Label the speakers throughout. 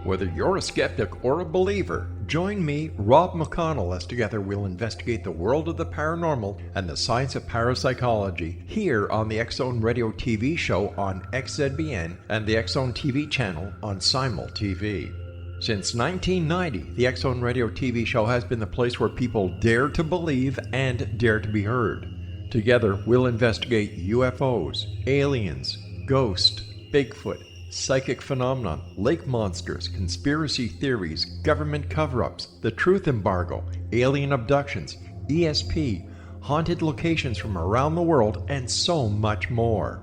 Speaker 1: Whether you're a skeptic or a believer, join me, Rob McConnell, as together we'll investigate the world of the paranormal and the science of parapsychology here on the X-Zone Radio TV show on XZBN and the X-Zone TV channel on Simul TV. Since 1990, the X-Zone Radio TV show has been the place where people dare to believe and dare to be heard. Together, we'll investigate UFOs, aliens, ghosts, Bigfoot, psychic phenomenon, lake monsters, conspiracy theories, government cover-ups, the truth embargo, alien abductions, ESP, haunted locations from around the world, and so much more.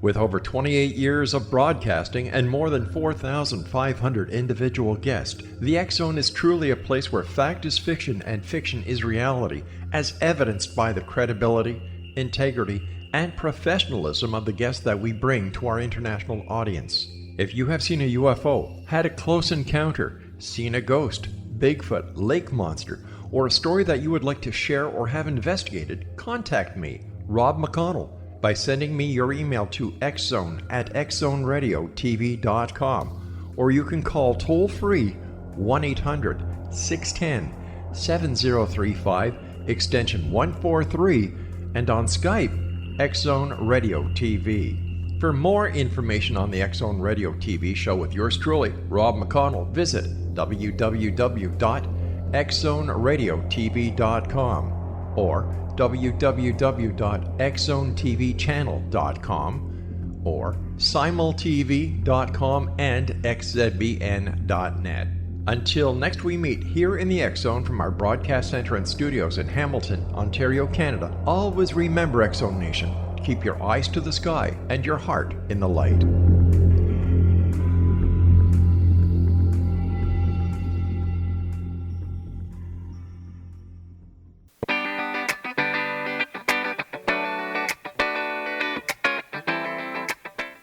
Speaker 1: With over 28 years of broadcasting and more than 4,500 individual guests, the X-Zone is truly a place where fact is fiction and fiction is reality, as evidenced by the credibility, integrity, and professionalism of the guests that we bring to our international audience. If you have seen a UFO, had a close encounter, seen a ghost, Bigfoot, lake monster, or a story that you would like to share or have investigated, contact me, Rob McConnell, by sending me your email to xzone@xzoneradiotv.com, or you can call toll-free 1-800-610-7035, extension 143, and on Skype, X-Zone Radio TV. For more information on the X-Zone Radio TV show with yours truly, Rob McConnell, visit www.xzoneradiotv.com or www.xzonetvchannel.com or simultv.com and xzbn.net. Until next we meet here in the X-Zone from our broadcast center and studios in Hamilton, Ontario, Canada, always remember, X-Zone Nation, keep your eyes to the sky and your heart in the light.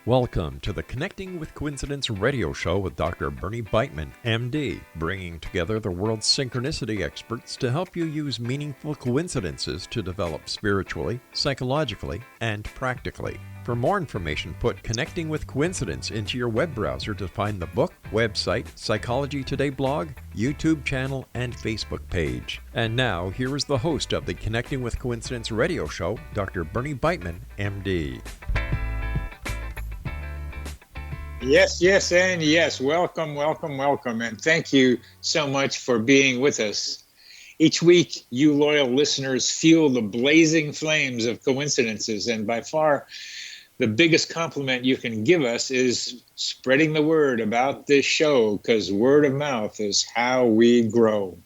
Speaker 1: Welcome to the Connecting with Coincidence radio show with Dr. Bernie Beitman, MD, bringing together the world's synchronicity experts to help you use meaningful coincidences to develop spiritually, psychologically, and practically. For more information, put Connecting with Coincidence into your web browser to find the book, website, Psychology Today blog, YouTube channel, and Facebook page. And now, here is the host of the Connecting with Coincidence radio show, Dr. Bernie Beitman, MD.
Speaker 2: Yes, and yes. Welcome. And thank you so much for being with us. Each week, you loyal listeners fuel the blazing flames of coincidences. And by far, the biggest compliment you can give us is spreading the word about this show, because word of mouth is how we grow.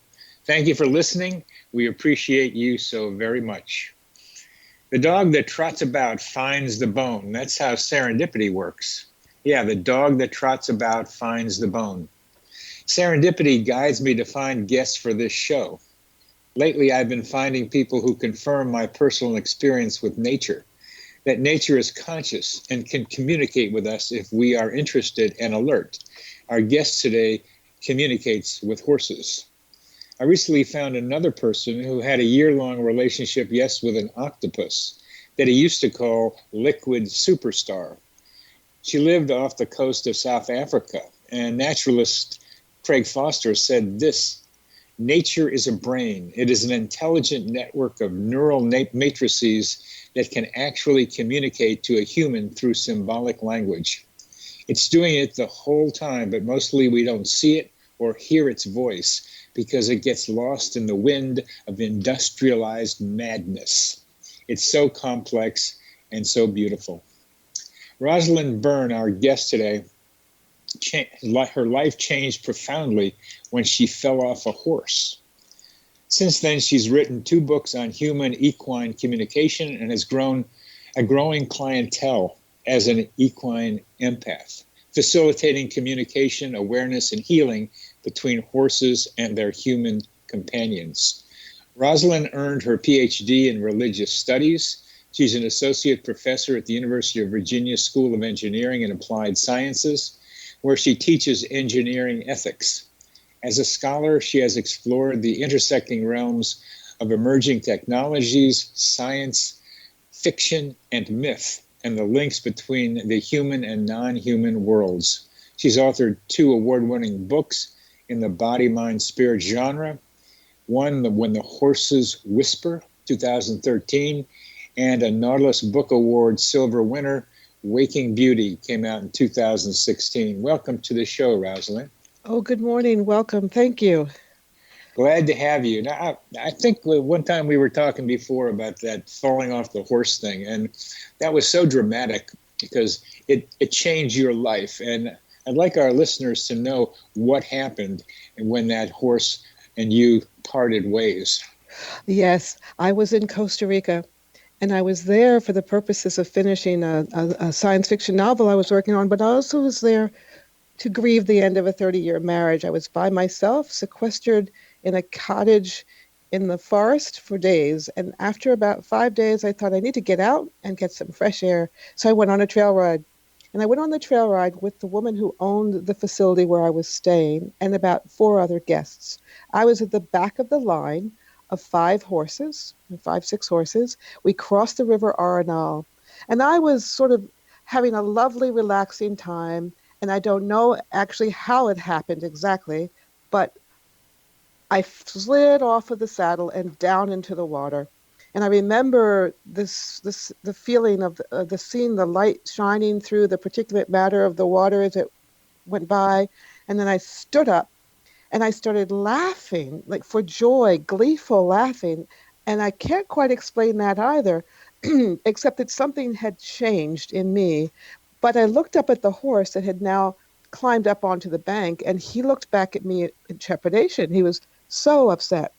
Speaker 2: Thank you for listening. We appreciate you so very much. The dog that trots about finds the bone. That's how serendipity works. Yeah, the dog that trots about finds the bone. Serendipity guides me to find guests for this show. Lately, I've been finding people who confirm my personal experience with nature, that nature is conscious and can communicate with us if we are interested and alert. Our guest today communicates with horses. I recently found another person who had a year-long relationship, with an octopus that he used to call Liquid Superstar. She lived off the coast of South Africa, and naturalist Craig Foster said this: nature is a brain. It is an intelligent network of neural matrices that can actually communicate to a human through symbolic language. It's doing it the whole time, but mostly we don't see it or hear its voice because it gets lost in the wind of industrialized madness. It's so complex and so beautiful. Rosalyn W, our guest today, her life changed profoundly when she fell off a horse. Since then, she's written 2 books on human-equine communication and has grown a growing clientele as an equine empath, facilitating communication, awareness, and healing between horses and their human companions. Rosalyn earned her PhD in religious studies. She's an associate professor at the University of Virginia School of Engineering and Applied Sciences, where she teaches engineering ethics. As a scholar, she has explored the intersecting realms of emerging technologies, science, fiction, and myth, and the links between the human and non-human worlds. She's authored 2 award-winning books in the body, mind, spirit genre. One, When the Horses Whisper, 2013, and a Nautilus Book Award Silver winner, Waking Beauty, came out in 2016. Welcome to the show, Rosalyn.
Speaker 3: Oh, good morning. Welcome. Thank you.
Speaker 2: Glad to have you. Now, I think one time we were talking before about that falling off the horse thing, and that was so dramatic because it changed your life. And I'd like our listeners to know what happened when that horse and you parted ways.
Speaker 3: Yes, I was in Costa Rica, and I was there for the purposes of finishing a science fiction novel I was working on, but I also was there to grieve the end of a 30-year marriage. I was by myself, sequestered in a cottage in the forest for days. And after about 5 days, I thought I need to get out and get some fresh air. So I went on a trail ride. And I went on the trail ride with the woman who owned the facility where I was staying and about 4 other guests. I was at the back of the line of 5 horses, 5, 6 horses. We crossed the river REL. And I was sort of having a lovely, relaxing time. And I don't know actually how it happened exactly, but I slid off of the saddle and down into the water. And I remember the feeling of the seeing the light shining through the particulate matter of the water as it went by. And then I stood up and I started laughing, like for joy, gleeful laughing. And I can't quite explain that either, except that something had changed in me. But I looked up at the horse that had now climbed up onto the bank, and he looked back at me in trepidation. He was so upset.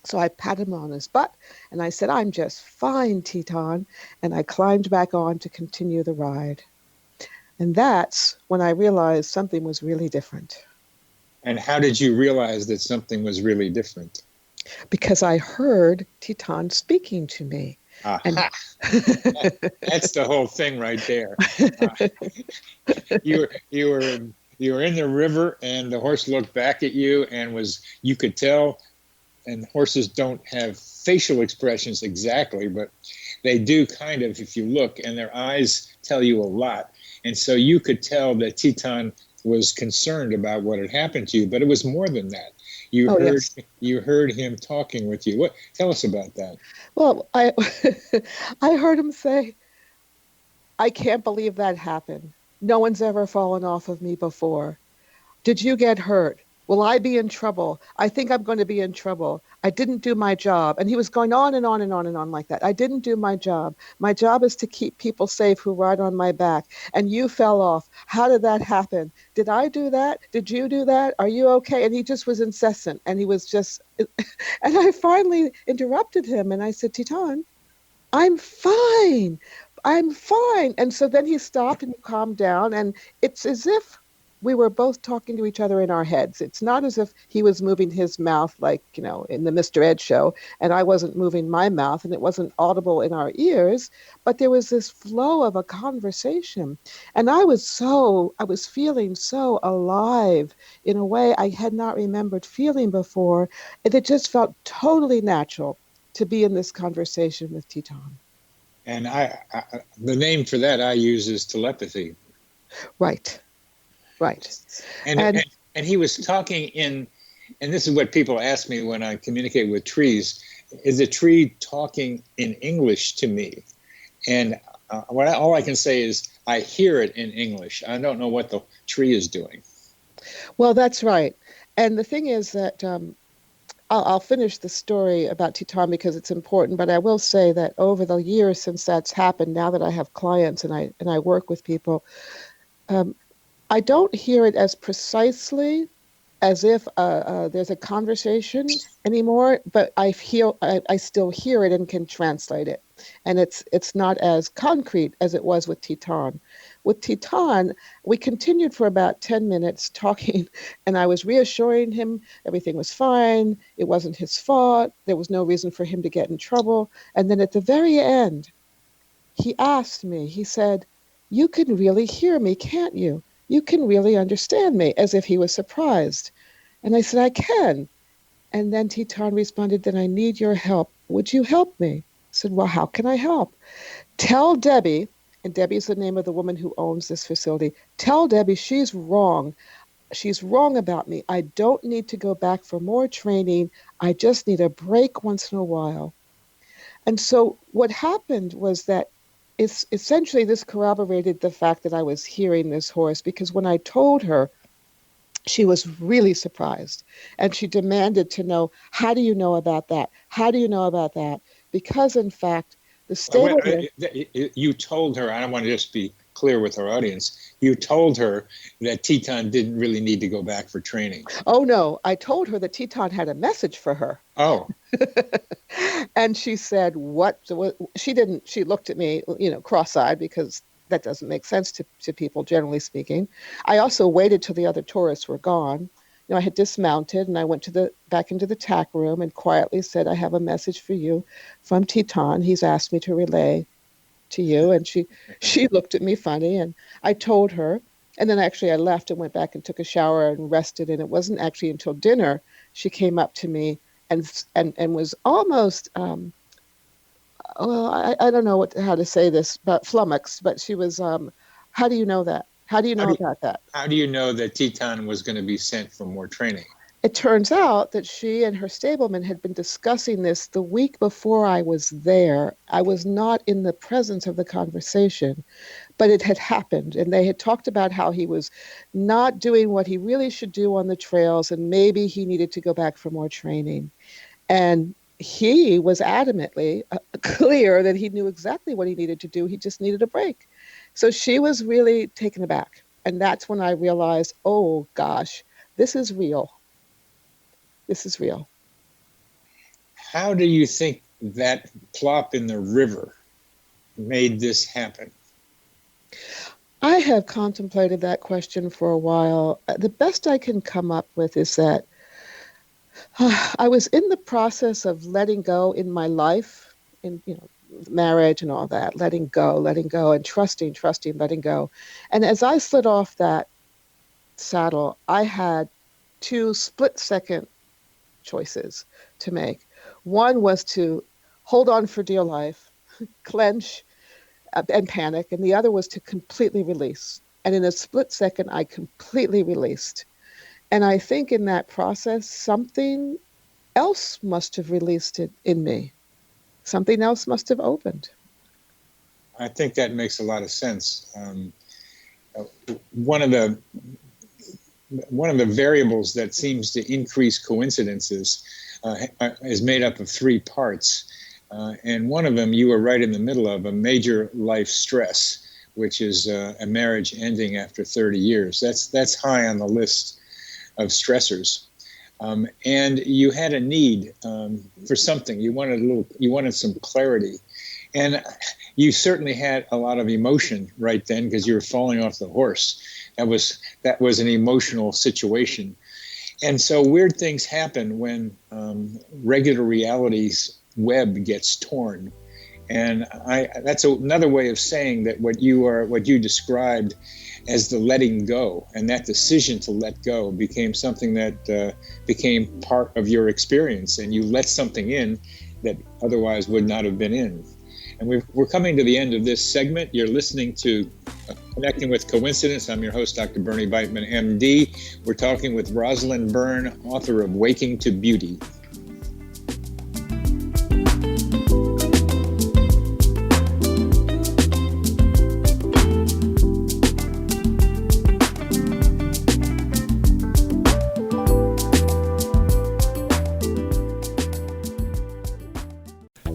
Speaker 3: So I patted him on his butt, and I said, "I'm just fine, Teton." And I climbed back on to continue the ride. And that's when I realized something was really different.
Speaker 2: And how did you realize that something was really different?
Speaker 3: Because I heard Teton speaking to me.
Speaker 2: Aha. And that's the whole thing right there. You were in the river, and the horse looked back at you, and you could tell. And horses don't have facial expressions exactly, but they do kind of if you look, and their eyes tell you a lot. And so you could tell that Teton was concerned about what had happened to you, but it was more than that. You heard him talking with you. Tell us about that.
Speaker 3: Well, I heard him say, "I can't believe that happened. No one's ever fallen off of me before. Did you get hurt? Will I be in trouble? I think I'm going to be in trouble. I didn't do my job." And he was going on and on and on and on like that. "I didn't do my job. My job is to keep people safe who ride on my back. And you fell off. How did that happen? Did I do that? Did you do that? Are you okay?" And he just was incessant. And he was just, and I finally interrupted him. And I said, "Teton, I'm fine. I'm fine." And so then he stopped and calmed down. And it's as if we were both talking to each other in our heads. It's not as if he was moving his mouth like, in the Mr. Ed show, and I wasn't moving my mouth, and it wasn't audible in our ears, but there was this flow of a conversation. And I was feeling so alive in a way I had not remembered feeling before. And it just felt totally natural to be in this conversation with Teton.
Speaker 2: And the name for that I use is telepathy.
Speaker 3: Right.
Speaker 2: And he was talking and this is what people ask me when I communicate with trees, is the tree talking in English to me? And all I can say is I hear it in English. I don't know what the tree is doing.
Speaker 3: Well, that's right. And the thing is that I'll finish the story about Teton because it's important, but I will say that over the years since that's happened, now that I have clients and I work with people, I don't hear it as precisely as if there's a conversation anymore, but I still hear it and can translate it. And it's not as concrete as it was with Teton. With Teton, we continued for about 10 minutes talking, and I was reassuring him everything was fine. It wasn't his fault. There was no reason for him to get in trouble. And then at the very end, he asked me, he said, "You can really hear me, can't you? You can really understand me," as if he was surprised. And I said, "I can." And then Teton responded, "Then I need your help. Would you help me?" I said, "Well, how can I help?" "Tell Debbie and Debbie's the name of the woman who owns this facility. Tell Debbie she's wrong. She's wrong about me. I don't need to go back for more training. I just need a break once in a while. And so what happened was that it's essentially this corroborated the fact that I was hearing this horse, because when I told her, she was really surprised, and she demanded to know, how do you know about that? How do you know about that? Because in fact, the stableman...
Speaker 2: You told her, I don't want to just be clear with our audience, you told her that Teton didn't really need to go back for training.
Speaker 3: Oh no, I told her that Teton had a message for her.
Speaker 2: Oh.
Speaker 3: And she said, what? She didn't, she looked at me, cross-eyed, because that doesn't make sense to people, generally speaking. I also waited till the other tourists were gone. I had dismounted, and I went back into the tack room and quietly said, I have a message for you from Teton. He's asked me to relay to you. And she looked at me funny, and I told her. And then actually I left and went back and took a shower and rested. And it wasn't actually until dinner she came up to me and was almost, I don't know how to say this, but flummoxed. But she was, how do you know that? How do you know about that?
Speaker 2: How do you know that Teton was going to be sent for more training?
Speaker 3: It turns out that she and her stableman had been discussing this the week before I was there. I was not in the presence of the conversation, but it had happened. And they had talked about how he was not doing what he really should do on the trails, and maybe he needed to go back for more training. And he was adamantly clear that he knew exactly what he needed to do. He just needed a break. So she was really taken aback. And that's when I realized, oh gosh, this is real. This is real.
Speaker 2: How do you think that plop in the river made this happen?
Speaker 3: I have contemplated that question for a while. The best I can come up with is that I was in the process of letting go in my life, in marriage and all that, letting go, and trusting, letting go. And as I slid off that saddle, I had two split-second choices to make. One was to hold on for dear life, clench, and panic, and the other was to completely release. And in a split second, I completely released. And I think in that process, something else must have released it in me. Something else must have opened.
Speaker 2: I think that makes a lot of sense. One of the variables that seems to increase coincidences is made up of three parts. And one of them you were right in the middle of, a major life stress, which is a marriage ending after 30 years. That's high on the list of stressors. And you had a need for something. You wanted some clarity. And you certainly had a lot of emotion right then, because you were falling off the horse. That was an emotional situation. And so weird things happen when regular reality's web gets torn. And that's another way of saying that what you described as the letting go, and that decision to let go became something that became part of your experience, and you let something in that otherwise would not have been in. And we're coming to the end of this segment. You're listening to Connecting with Coincidence. I'm your host, Dr. Bernie Beitman, MD. We're talking with Rosalyn W, author of Waking to Beauty.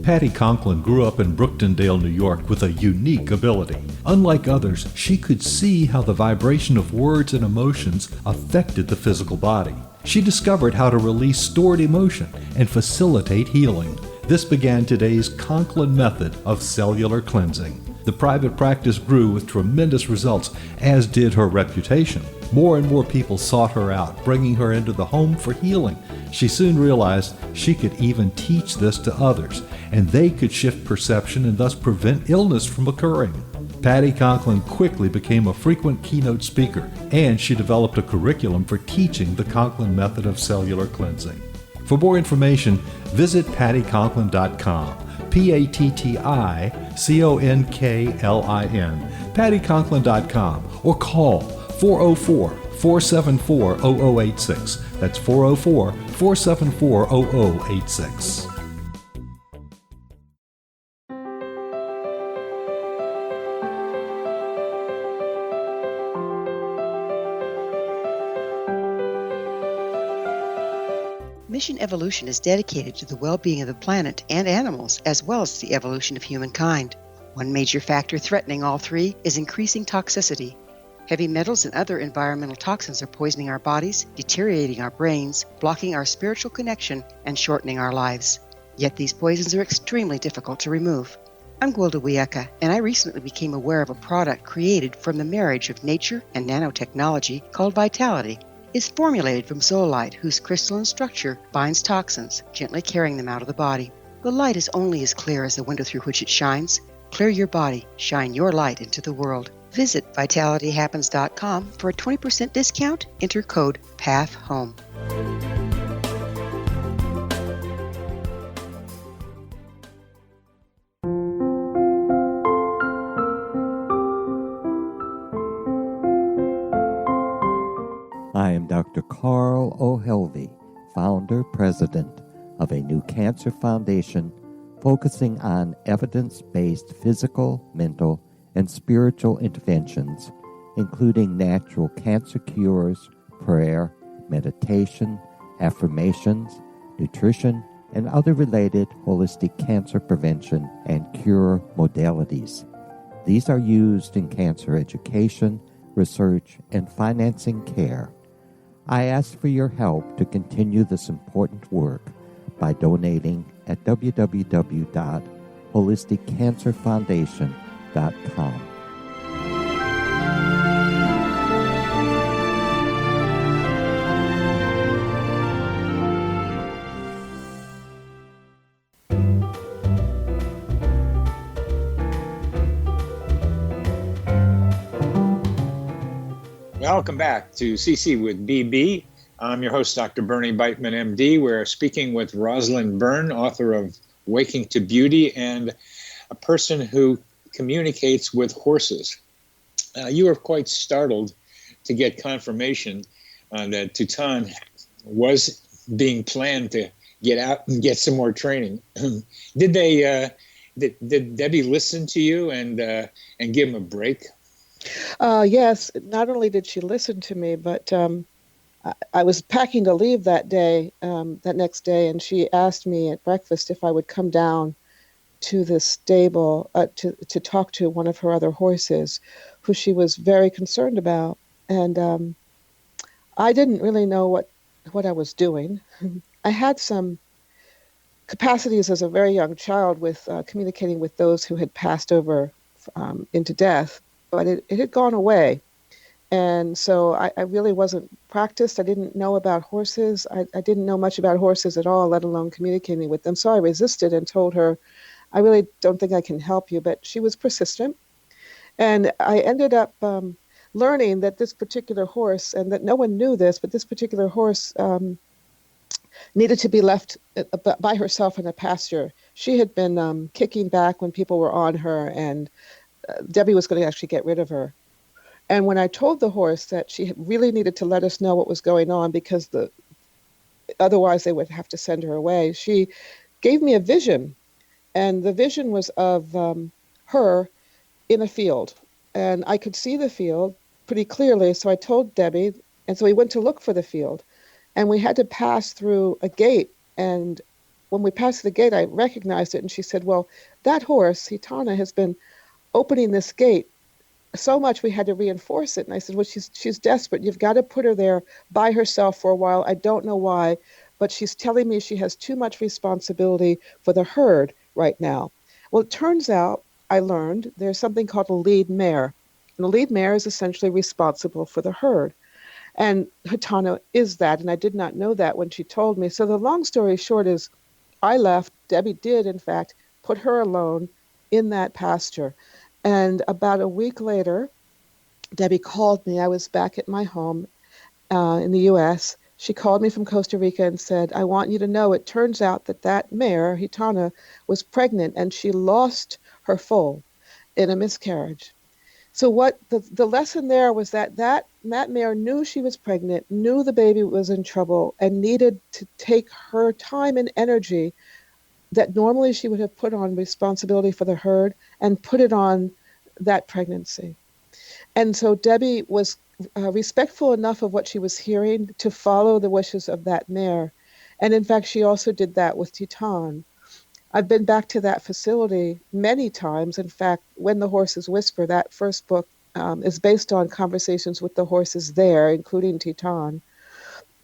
Speaker 4: Patty Conklin grew up in Brooktondale, New York with a unique ability. Unlike others, she could see how the vibration of words and emotions affected the physical body. She discovered how to release stored emotion and facilitate healing. This began today's Conklin method of cellular cleansing. The private practice grew with tremendous results, as did her reputation. More and more people sought her out, bringing her into the home for healing. She soon realized she could even teach this to others, and they could shift perception and thus prevent illness from occurring. Patty Conklin quickly became a frequent keynote speaker, and she developed a curriculum for teaching the Conklin method of cellular cleansing. For more information, visit pattyconklin.com. PattiConklin, PattiConklin.com, or call 404-474-0086. That's 404-474-0086.
Speaker 5: Mission Evolution is dedicated to the well-being of the planet and animals, as well as the evolution of humankind. One major factor threatening all three is increasing toxicity. Heavy metals and other environmental toxins are poisoning our bodies, deteriorating our brains, blocking our spiritual connection, and shortening our lives. Yet these poisons are extremely difficult to remove. I'm Gwilda Wiyaka, and I recently became aware of a product created from the marriage of nature and nanotechnology called Vitality. It's formulated from zoolite, whose crystalline structure binds toxins, gently carrying them out of the body. The light is only as clear as the window through which it shines. Clear your body, shine your light into the world. Visit vitalityhappens.com for a 20% discount. Enter code PATHHOME.
Speaker 6: I am Dr. Carl O'Helvey, founder, president of a new cancer foundation focusing on evidence-based physical, mental, and spiritual interventions, including natural cancer cures, prayer, meditation, affirmations, nutrition, and other related holistic cancer prevention and cure modalities. These are used in cancer education, research, and financing care. I ask for your help to continue this important work by donating at www.holisticcancerfoundation.com.
Speaker 2: Welcome back to CC with BB. I'm your host, Dr. Bernie Beitman, MD. We're speaking with Rosalyn W, author of Waking to Beauty, and a person who communicates with horses. You were quite startled to get confirmation that Tutan was being planned to get out and get some more training. Did Debbie listen to you and give him a break?
Speaker 3: Yes, not only did she listen to me, but I was packing to leave that day, that next day, and she asked me at breakfast if I would come down to the stable to talk to one of her other horses, who she was very concerned about. And I didn't really know what I was doing. I had some capacities as a very young child with communicating with those who had passed over into death, but it had gone away. And so I really wasn't practiced. I didn't know about horses. I didn't know much about horses at all, let alone communicating with them. So I resisted and told her, I really don't think I can help you. But she was persistent. And I ended up learning that this particular horse, and that no one knew this, but this particular horse needed to be left by herself in a pasture. She had been kicking back when people were on her, and Debbie was going to actually get rid of her. And when I told the horse that she really needed to let us know what was going on, because otherwise they would have to send her away, she gave me a vision. And the vision was of her in a field. And I could see the field pretty clearly. So I told Debbie, and so we went to look for the field. And we had to pass through a gate. And when we passed the gate, I recognized it. And she said, well, that horse, Hitana, has been opening this gate so much we had to reinforce it. And I said, well, she's desperate. You've got to put her there by herself for a while. I don't know why, but she's telling me she has too much responsibility for the herd right now. Well, it turns out, I learned, there's something called a lead mare. And the lead mare is essentially responsible for the herd. And Hitana is that, and I did not know that when she told me. So the long story short is, I left. Debbie did, in fact, put her alone in that pasture. And about a week later, Debbie called me. I was back at my home in the U.S. She called me from Costa Rica and said, I want you to know it turns out that that mare, Gitana, was pregnant and she lost her foal in a miscarriage. So what the lesson there was that mare knew she was pregnant, knew the baby was in trouble, and needed to take her time and energy that normally she would have put on responsibility for the herd and put it on that pregnancy. And so Debbie was respectful enough of what she was hearing to follow the wishes of that mare. And in fact, she also did that with Titan. I've been back to that facility many times. In fact, When the Horses Whisper, that first book is based on conversations with the horses there, including Titan.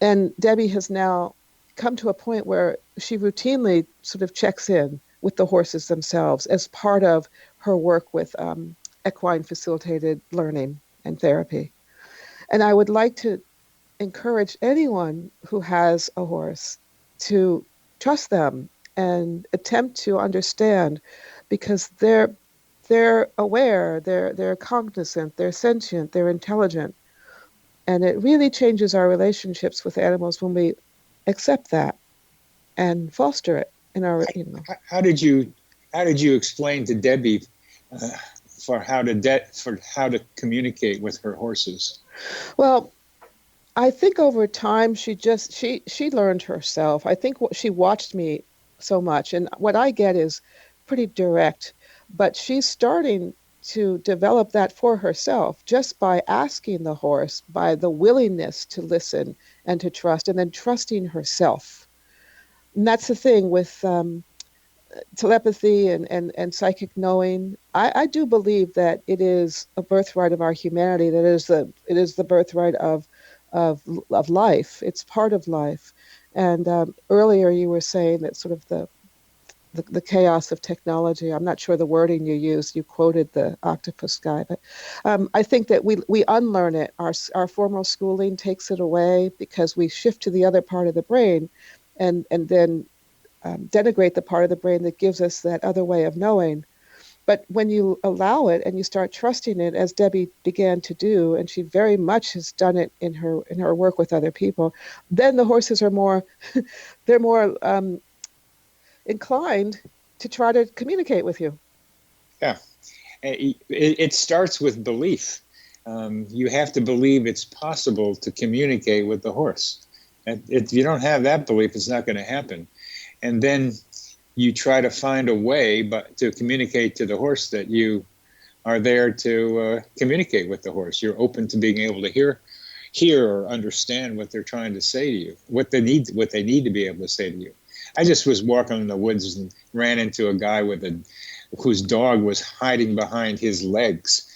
Speaker 3: And Debbie has now come to a point where she routinely sort of checks in with the horses themselves as part of her work with equine facilitated learning and therapy. And I would like to encourage anyone who has a horse to trust them and attempt to understand, because they're aware, they're cognizant, they're sentient, they're intelligent. And it really changes our relationships with animals when we accept that and foster it in our,
Speaker 2: How did you explain to Debbie for how to communicate with her horses?
Speaker 3: Well, I think over time she learned herself. I think she watched me so much, and what I get is pretty direct, but she's starting to develop that for herself just by asking the horse, by the willingness to listen and to trust, and then trusting herself. And that's the thing with telepathy and psychic knowing. I do believe that it is a birthright of our humanity. That it is the birthright of life. It's part of life. And earlier you were saying that sort of the chaos of technology. I'm not sure the wording you used. You quoted the octopus guy, but I think that we unlearn it. Our formal schooling takes it away because we shift to the other part of the brain, and then denigrate the part of the brain that gives us that other way of knowing. But when you allow it and you start trusting it, as Debbie began to do, and she very much has done it in her work with other people, then the horses are more they're more inclined to try to communicate with you.
Speaker 2: Yeah, it starts with belief. You have to believe it's possible to communicate with the horse. If you don't have that belief, it's not going to happen. And then you try to find a way to communicate to the horse that you are there to communicate with the horse. You're open to being able to hear or understand what they're trying to say to you, what they need to be able to say to you. I just was walking in the woods and ran into a guy whose dog was hiding behind his legs.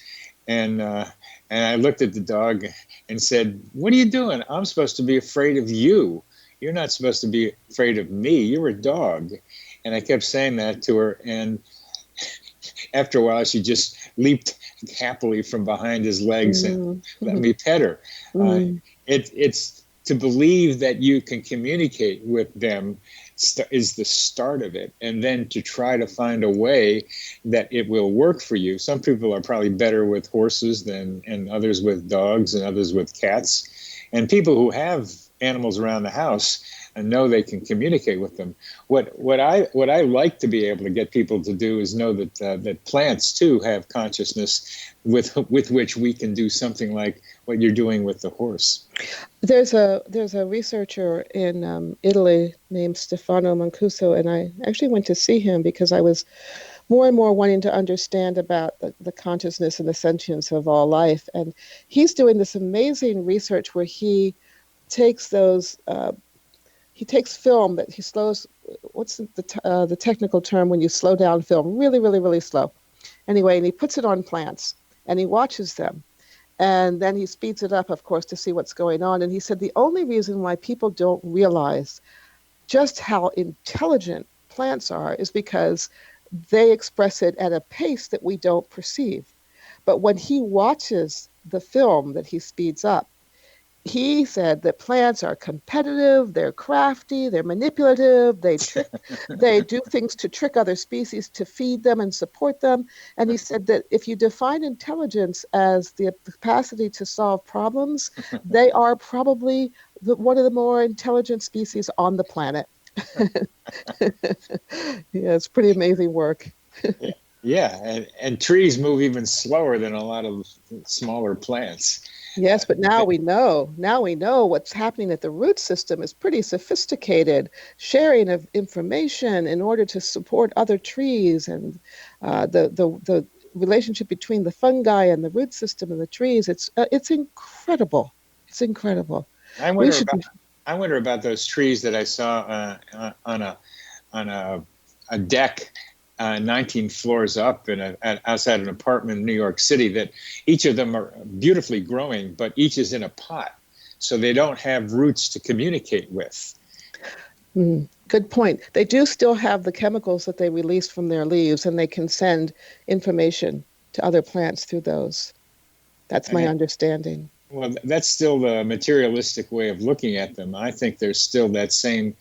Speaker 2: And I looked at the dog and said, "What are you doing? I'm supposed to be afraid of you. You're not supposed to be afraid of me. You're a dog." And I kept saying that to her. And after a while, she just leaped happily from behind his legs and let me pet her. It's to believe that you can communicate with them is the start of it. And then to try to find a way that it will work for you. Some people are probably better with horses and others with dogs and others with cats. And people who have animals around the house and know they can communicate with them. What I like to be able to get people to do is know that plants too have consciousness with which we can do something like what you're doing with the horse.
Speaker 3: There's a researcher in Italy named Stefano Mancuso, and I actually went to see him because I was more and more wanting to understand about the consciousness and the sentience of all life. And he's doing this amazing research where he takes film that he slows. What's the technical term when you slow down film really, really, really slow? Anyway, and he puts it on plants and he watches them. And then he speeds it up, of course, to see what's going on. And he said the only reason why people don't realize just how intelligent plants are is because they express it at a pace that we don't perceive. But when he watches the film that he speeds up, he said that plants are competitive, they're crafty, they're manipulative, they do things to trick other species to feed them and support them. And he said that if you define intelligence as the capacity to solve problems, they are probably one of the more intelligent species on the planet. Yeah, it's pretty amazing work.
Speaker 2: Yeah, and trees move even slower than a lot of smaller plants.
Speaker 3: Yes, but now we know. Now we know what's happening at the root system is pretty sophisticated. Sharing of information in order to support other trees, and the relationship between the fungi and the root system and the trees. It's incredible. It's incredible.
Speaker 2: I wonder about those trees that I saw on a deck 19 floors up outside an apartment in New York City, that each of them are beautifully growing, but each is in a pot. So they don't have roots to communicate with.
Speaker 3: Good point. They do still have the chemicals that they release from their leaves, and they can send information to other plants through those. That's my understanding.
Speaker 2: Well, that's still the materialistic way of looking at them. I think there's still that same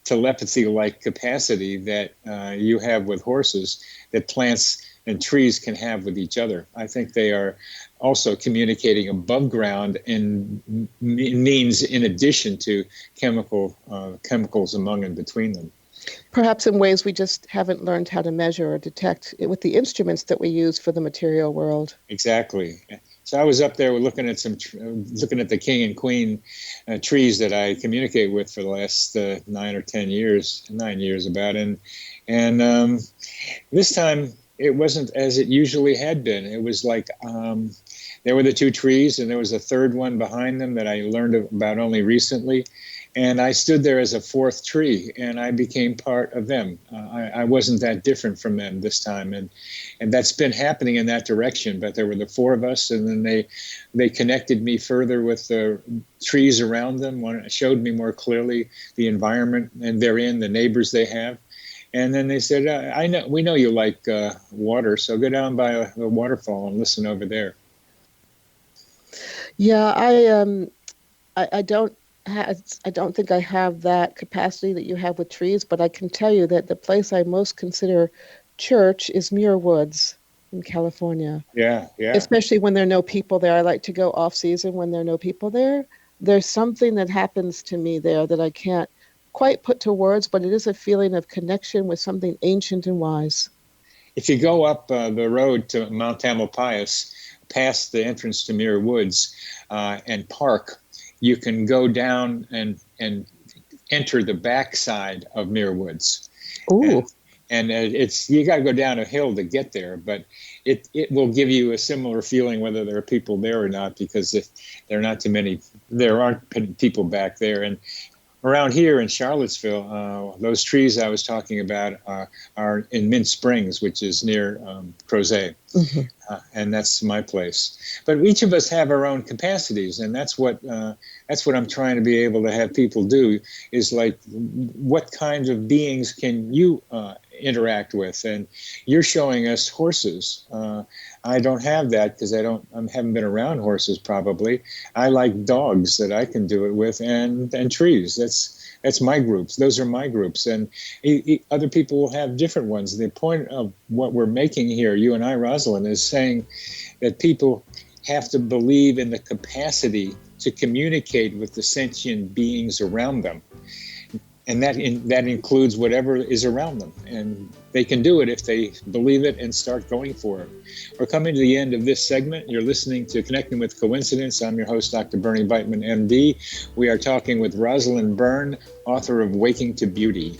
Speaker 2: telepathy-like capacity that you have with horses, that plants and trees can have with each other. I think they are also communicating above ground in means in addition to chemicals among and between them.
Speaker 3: Perhaps in ways we just haven't learned how to measure or detect with the instruments that we use for the material world.
Speaker 2: Exactly. So I was up there looking at the king and queen trees that I communicate with for the last 9 or 10 years, 9 years about, and this time it wasn't as it usually had been. It was like there were the two trees, and there was a third one behind them that I learned about only recently. And I stood there as a fourth tree, and I became part of them. I wasn't that different from them this time, and that's been happening in that direction. But there were the four of us, and then they connected me further with the trees around them. One showed me more clearly the environment and therein, the neighbors they have. And then they said, we know you like water, so go down by the waterfall and listen over there.
Speaker 3: Yeah, I don't think I have that capacity that you have with trees, but I can tell you that the place I most consider church is Muir Woods in California.
Speaker 2: Yeah.
Speaker 3: Especially when there are no people there. I like to go off season when there are no people there. There's something that happens to me there that I can't quite put to words, but it is a feeling of connection with something ancient and wise.
Speaker 2: If you go up the road to Mount Tamalpais, past the entrance to Muir Woods and park, you can go down and enter the backside of Muir Woods.
Speaker 3: Ooh.
Speaker 2: And it's, you got to go down a hill to get there, but it will give you a similar feeling whether there are people there or not, because if there aren't people back there. And around here in Charlottesville, those trees I was talking about are in Mint Springs, which is near Crozet. Mm-hmm. And that's my place. But each of us have our own capacities, and that's what I'm trying to be able to have people do, is like, what kinds of beings can you interact with? And you're showing us horses. I don't have that because I haven't been around horses probably. I like dogs that I can do it with, and trees. That's my groups. Those are my groups. And other people will have different ones. The point of what we're making here, you and I, Rosalyn, is saying that people have to believe in the capacity to communicate with the sentient beings around them. And that includes whatever is around them. And they can do it if they believe it and start going for it. We're coming to the end of this segment. You're listening to Connecting with Coincidence. I'm your host, Dr. Bernie Beitman, MD. We are talking with Rosalyn W, author of Waking to Beauty.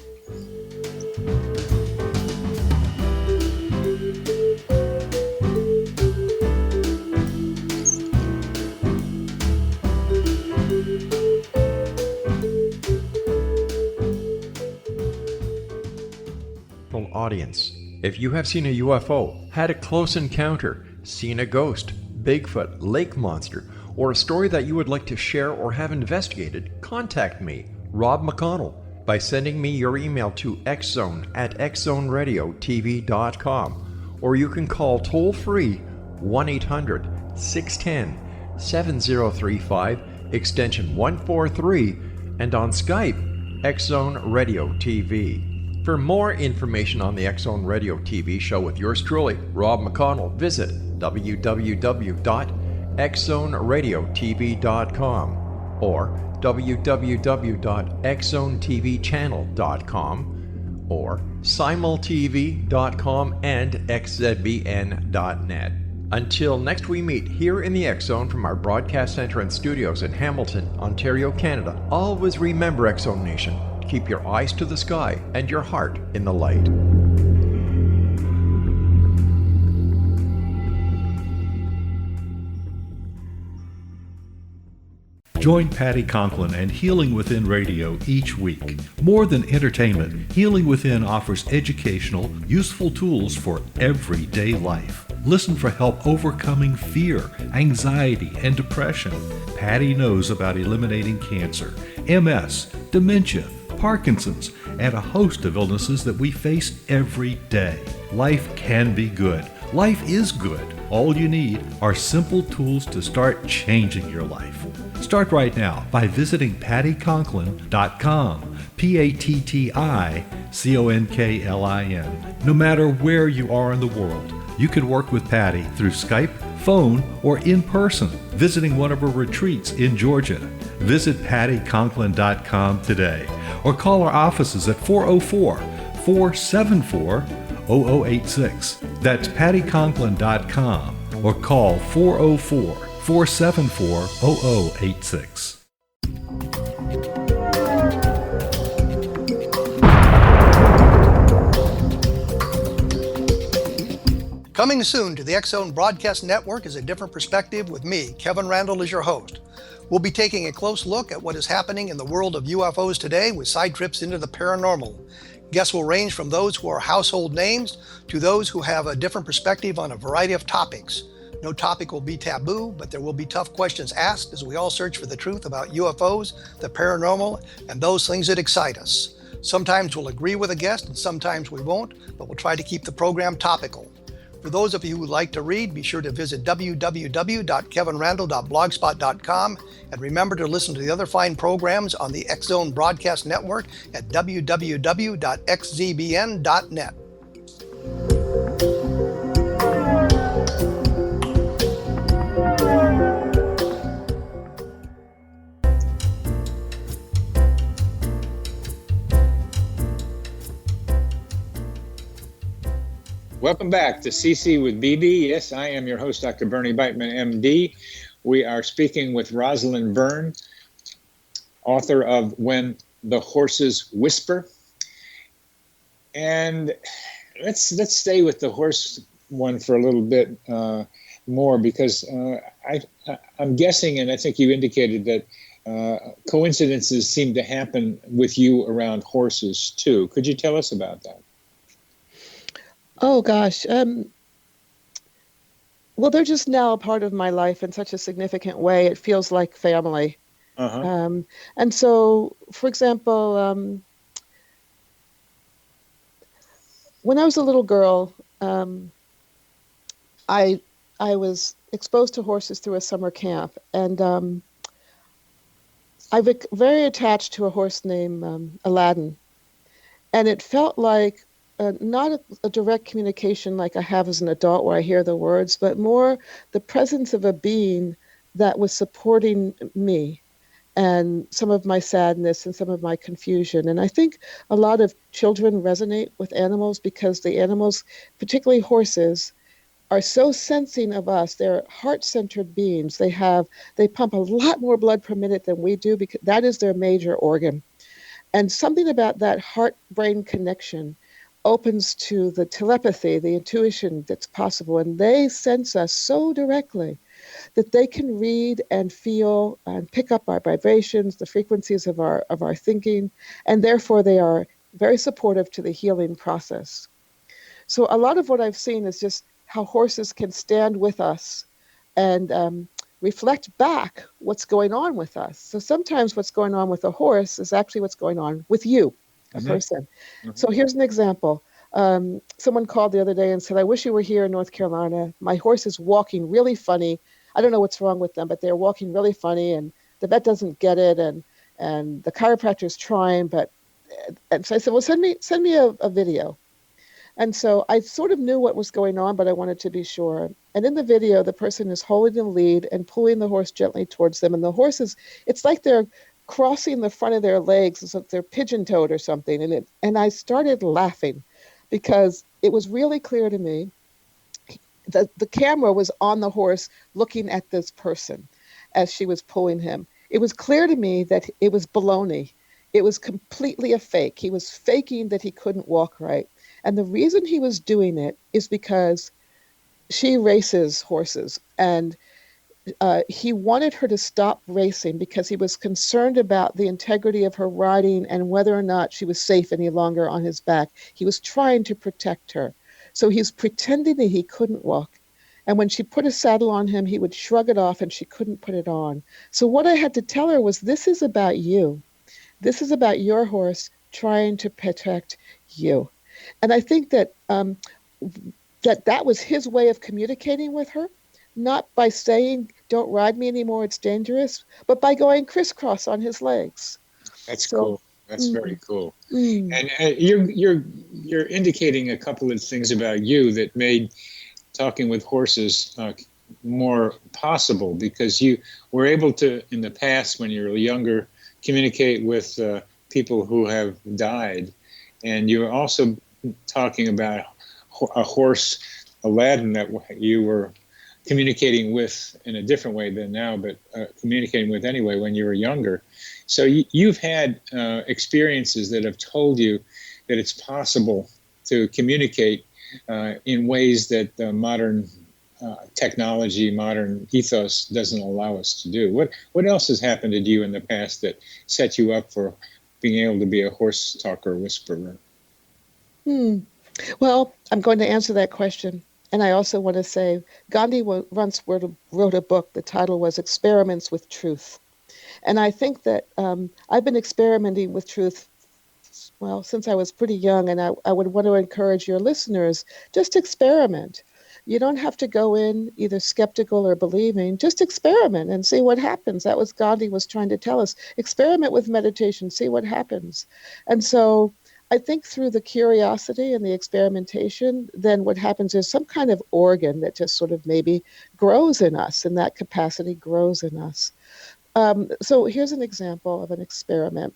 Speaker 1: Audience. If you have seen a UFO, had a close encounter, seen a ghost, Bigfoot, lake monster, or a story that you would like to share or have investigated, contact me, Rob McConnell, by sending me your email to xzone@xzoneradiotv.com, or you can call toll-free 1-800-610-7035, extension 143, and on Skype, X-Zone Radio TV. For more information on the X-Zone Radio TV show with yours truly, Rob McConnell, visit www.xzoneradiotv.com. or www.xzonetvchannel.com, or simultv.com and xzbn.net. Until next we meet here in the X Zone from our broadcast center and studios in Hamilton, Ontario, Canada, always remember, X Zone Nation, keep your eyes to the sky and your heart in the light.
Speaker 4: Join Patty Conklin and Healing Within Radio each week. More than entertainment, Healing Within offers educational, useful tools for everyday life. Listen for help overcoming fear, anxiety, and depression. Patty knows about eliminating cancer, MS, dementia, Parkinson's, and a host of illnesses that we face every day. Life can be good. Life is good. All you need are simple tools to start changing your life. Start right now by visiting pattyconklin.com, PATTICONKLIN. No matter where you are in the world, you can work with Patty through Skype, phone, or in person, visiting one of her retreats in Georgia. Visit pattyconklin.com today, or call our offices at 404-474-0086. That's pattyconklin.com, or call 404-474-0086.
Speaker 7: Coming soon to the X Zone Broadcast Network is A Different Perspective with me, Kevin Randall, as your host. We'll be taking a close look at what is happening in the world of UFOs today with side trips into the paranormal. Guests will range from those who are household names to those who have a different perspective on a variety of topics. No topic will be taboo, but there will be tough questions asked as we all search for the truth about UFOs, the paranormal, and those things that excite us. Sometimes we'll agree with a guest and sometimes we won't, but we'll try to keep the program topical. For those of you who would like to read, be sure to visit www.kevinrandall.blogspot.com, and remember to listen to the other fine programs on the X Zone Broadcast Network at www.xzbn.net.
Speaker 2: Welcome back to CC with BB. Yes, I am your host, Dr. Bernie Beitman, MD. We are speaking with Rosalyn Byrne, author of When the Horses Whisper. And let's stay with the horse one for a little bit more, because I'm guessing, and I think you indicated that coincidences seem to happen with you around horses too. Could you tell us about that?
Speaker 3: Oh, gosh. Well, they're just now a part of my life in such a significant way. It feels like family.
Speaker 2: Uh-huh.
Speaker 3: And so, for example, when I was a little girl, I was exposed to horses through a summer camp. And I was very attached to a horse named Aladdin. And it felt like not a direct communication like I have as an adult where I hear the words, but more the presence of a being that was supporting me and some of my sadness and some of my confusion. And I think a lot of children resonate with animals because the animals, particularly horses, are so sensing of us. They're heart-centered beings. They pump a lot more blood per minute than we do because that is their major organ. And something about that heart-brain connection opens to the telepathy, the intuition that's possible. And they sense us so directly that they can read and feel and pick up our vibrations, the frequencies of our thinking, and therefore they are very supportive to the healing process. So a lot of what I've seen is just how horses can stand with us and reflect back what's going on with us. So sometimes what's going on with a horse is actually what's going on with you, a person. Mm-hmm. So here's an example. Someone called the other day and said, I wish you were here in North Carolina. My horse is walking really funny. I don't know what's wrong with them, but they're walking really funny, and the vet doesn't get it, and the chiropractor's trying, and so I said, well, send me a video. And so I sort of knew what was going on, but I wanted to be sure. And in the video, the person is holding the lead and pulling the horse gently towards them. And the horses, it's like they're crossing the front of their legs as if they're pigeon-toed or something. And I started laughing because it was really clear to me that the camera was on the horse looking at this person as she was pulling him. It was clear to me that it was baloney. It was completely a fake. He was faking that he couldn't walk right. And the reason he was doing it is because she races horses, and he wanted her to stop racing because he was concerned about the integrity of her riding and whether or not she was safe any longer on his back. He was trying to protect her. So he's pretending that he couldn't walk. And when she put a saddle on him, he would shrug it off and she couldn't put it on. So what I had to tell her was, this is about you. This is about your horse trying to protect you. And I think that that was his way of communicating with her, not by saying, don't ride me anymore, it's dangerous, but by going crisscross on his legs.
Speaker 2: That's cool. That's very cool. And you're indicating a couple of things about you that made talking with horses more possible, because you were able to, in the past, when you were younger, communicate with people who have died. And you were also talking about a horse, Aladdin, that you were communicating with in a different way than now, but communicating with anyway when you were younger. So you've had experiences that have told you that it's possible to communicate in ways that modern technology, modern ethos doesn't allow us to do. What else has happened to you in the past that set you up for being able to be a horse talker whisperer?
Speaker 3: Well, I'm going to answer that question. And I also want to say, Gandhi once wrote a book. The title was Experiments with Truth. And I think that I've been experimenting with truth, well, since I was pretty young. And I would want to encourage your listeners, just experiment. You don't have to go in either skeptical or believing. Just experiment and see what happens. That was Gandhi was trying to tell us. Experiment with meditation, see what happens. And so I think through the curiosity and the experimentation, then what happens is some kind of organ that just sort of maybe grows in us, and that capacity grows in us. So here's an example of an experiment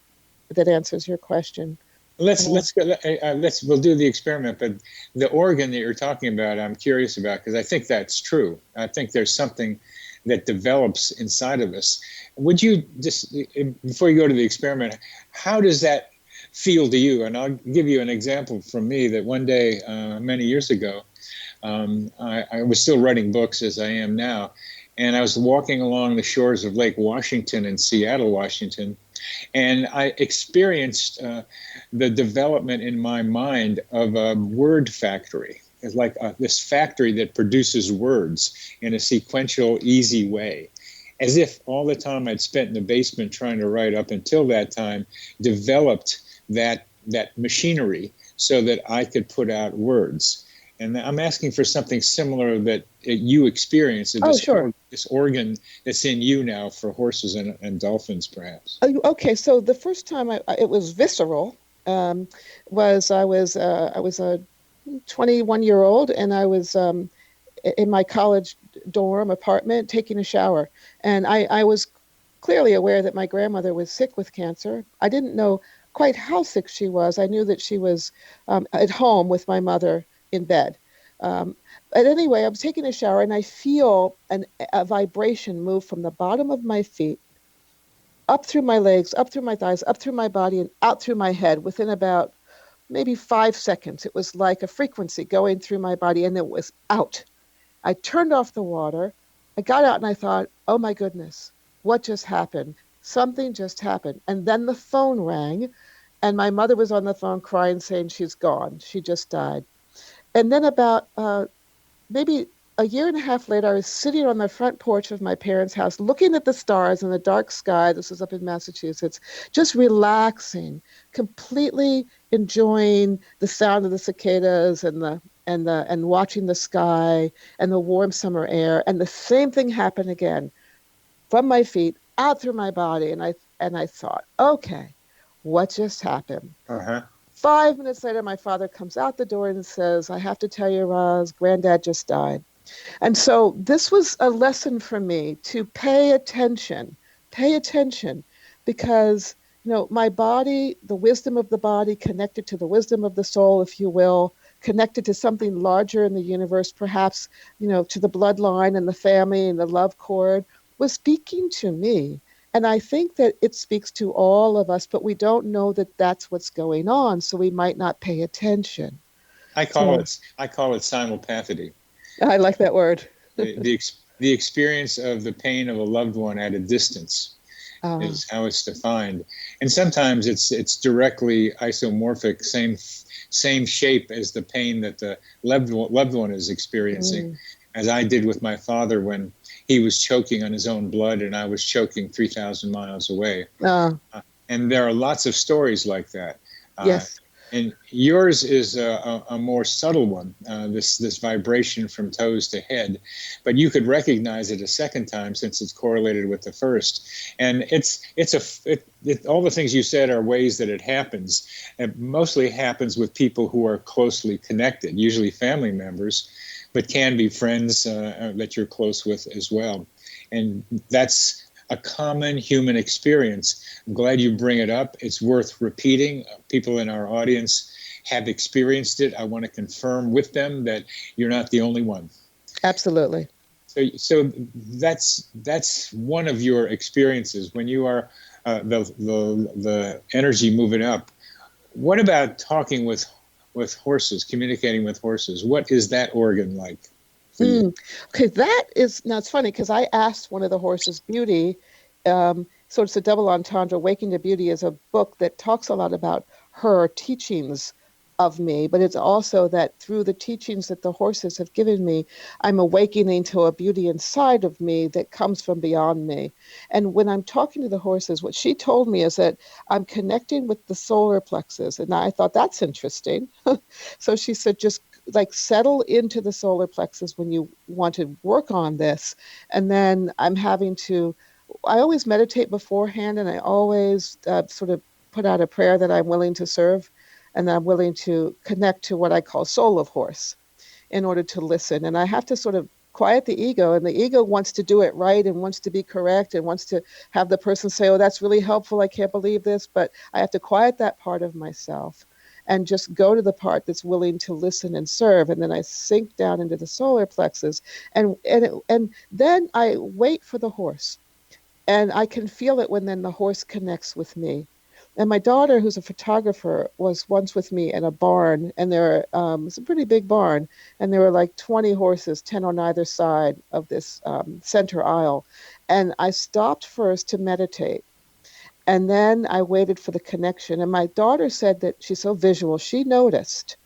Speaker 3: that answers your question.
Speaker 2: We'll do the experiment, but the organ that you're talking about, I'm curious about, because I think that's true. I think there's something that develops inside of us. Would you just, before you go to the experiment, how does that feel to you? And I'll give you an example from me that one day, many years ago, I was still writing books as I am now, and I was walking along the shores of Lake Washington in Seattle, Washington, and I experienced the development in my mind of a word factory. It's like this factory that produces words in a sequential, easy way, as if all the time I'd spent in the basement trying to write up until that time developed that machinery so that I could put out words. And I'm asking for something similar that you experience. This organ that's in you now for horses and dolphins, perhaps.
Speaker 3: Okay, so the first time it was visceral. I was a 21-year-old, and I was in my college dorm apartment taking a shower, and I was clearly aware that my grandmother was sick with cancer. I didn't know quite how sick she was. I knew that she was at home with my mother in bed. But anyway, I was taking a shower, and I feel a vibration move from the bottom of my feet up through my legs, up through my thighs, up through my body, and out through my head within about maybe 5 seconds. It was like a frequency going through my body, and it was out. I turned off the water. I got out, and I thought, oh my goodness, what just happened? Something just happened. And then the phone rang, and my mother was on the phone crying, saying she's gone. She just died. And then about maybe a year and a half later, I was sitting on the front porch of my parents' house, looking at the stars in the dark sky. This was up in Massachusetts, just relaxing, completely enjoying the sound of the cicadas and watching the sky and the warm summer air. And the same thing happened again, from my feet out through my body. And I thought, okay, what just happened? 5 minutes later, my father comes out the door and says, I have to tell you, Roz, Granddad just died. And so this was a lesson for me to pay attention, because, my body, the wisdom of the body connected to the wisdom of the soul, if you will, connected to something larger in the universe, perhaps, to the bloodline and the family and the love cord, was speaking to me. And I think that it speaks to all of us, but we don't know that that's what's going on, so we might not pay attention.
Speaker 2: I call it simulpathity.
Speaker 3: I like that word.
Speaker 2: the experience of the pain of a loved one at a distance is how it's defined. And sometimes it's directly isomorphic, same shape as the pain that the loved one is experiencing, as I did with my father when he was choking on his own blood and I was choking 3,000 miles away. And there are lots of stories like that.
Speaker 3: Yes.
Speaker 2: And yours is a more subtle one, this vibration from toes to head. But you could recognize it a second time since it's correlated with the first. And all the things you said are ways that it happens. It mostly happens with people who are closely connected, usually family members, but can be friends that you're close with as well. And that's a common human experience. I'm glad you bring it up. It's worth repeating. People in our audience have experienced it. I want to confirm with them that you're not the only one.
Speaker 3: Absolutely.
Speaker 2: So that's one of your experiences when you are the energy moving up. What about talking with horses, communicating with horses? What is that organ like?
Speaker 3: Okay, now it's funny because I asked one of the horses, Beauty, so it's a double entendre. Waking to Beauty is a book that talks a lot about her teachings of me, but it's also that through the teachings that the horses have given me, I'm awakening to a beauty inside of me that comes from beyond me. And when I'm talking to the horses, what she told me is that I'm connecting with the solar plexus. And I thought, that's interesting. So she said, just settle into the solar plexus when you want to work on this. And then I always meditate beforehand, and I always sort of put out a prayer that I'm willing to serve, and I'm willing to connect to what I call soul of horse in order to listen. And I have to sort of quiet the ego, and the ego wants to do it right and wants to be correct and wants to have the person say, oh, that's really helpful, I can't believe this. But I have to quiet that part of myself and just go to the part that's willing to listen and serve. And then I sink down into the solar plexus, and then I wait for the horse. And I can feel it when then the horse connects with me. And my daughter, who's a photographer, was once with me in a barn, and it's a pretty big barn, and there were like 20 horses, 10 on either side of this center aisle. And I stopped first to meditate. And then I waited for the connection. And my daughter said that she's so visual. She noticed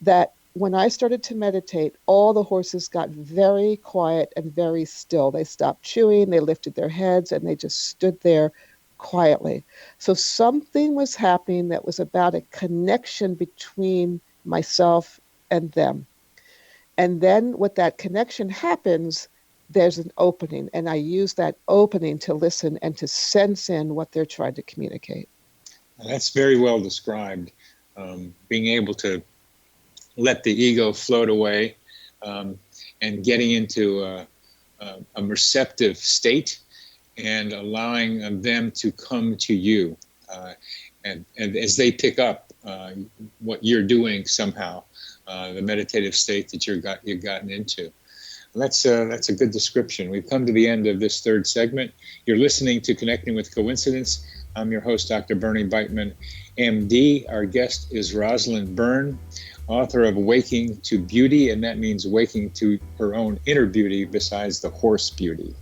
Speaker 3: that when I started to meditate, all the horses got very quiet and very still. They stopped chewing, they lifted their heads, and they just stood there quietly. So something was happening that was about a connection between myself and them. And then with that connection happens, there's an opening, and I use that opening to listen and to sense in what they're trying to communicate.
Speaker 2: That's very well described. Being able to let the ego float away and getting into a receptive state and allowing them to come to you. And as they pick up what you're doing somehow, the meditative state that you've gotten into. That's a good description. We've come to the end of this third segment. You're listening to Connecting with Coincidence. I'm your host, Dr. Bernie Beitman, MD. Our guest is Rosalyn W, author of Waking to Beauty, and that means waking to her own inner beauty besides the horse beauty.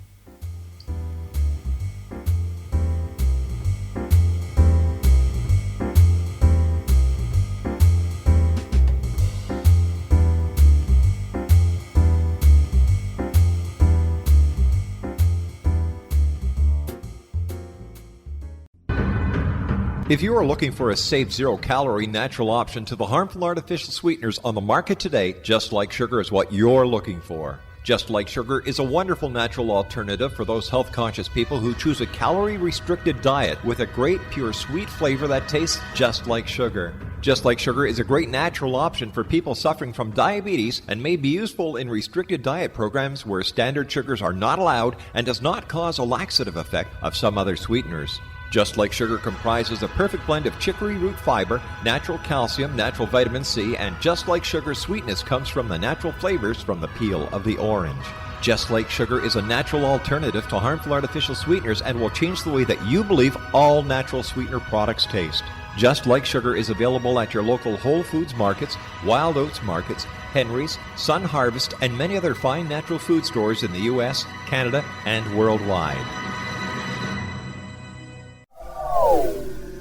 Speaker 1: If you are looking for a safe, zero-calorie natural option to the harmful artificial sweeteners on the market today, Just Like Sugar is what you're looking for. Just Like Sugar is a wonderful natural alternative for those health-conscious people who choose a calorie-restricted diet with a great, pure, sweet flavor that tastes just like sugar. Just Like Sugar is a great natural option for people suffering from diabetes and may be useful in restricted diet programs where standard sugars are not allowed and does not cause a laxative effect of some other sweeteners. Just Like Sugar comprises a perfect blend of chicory root fiber, natural calcium, natural vitamin C, and Just Like Sugar's sweetness comes from the natural flavors from the peel of the orange. Just Like Sugar is a natural alternative to harmful artificial sweeteners and will change the way that you believe all natural sweetener products taste. Just Like Sugar is available at your local Whole Foods markets, Wild Oats markets, Henry's, Sun Harvest, and many other fine natural food stores in the U.S., Canada, and worldwide.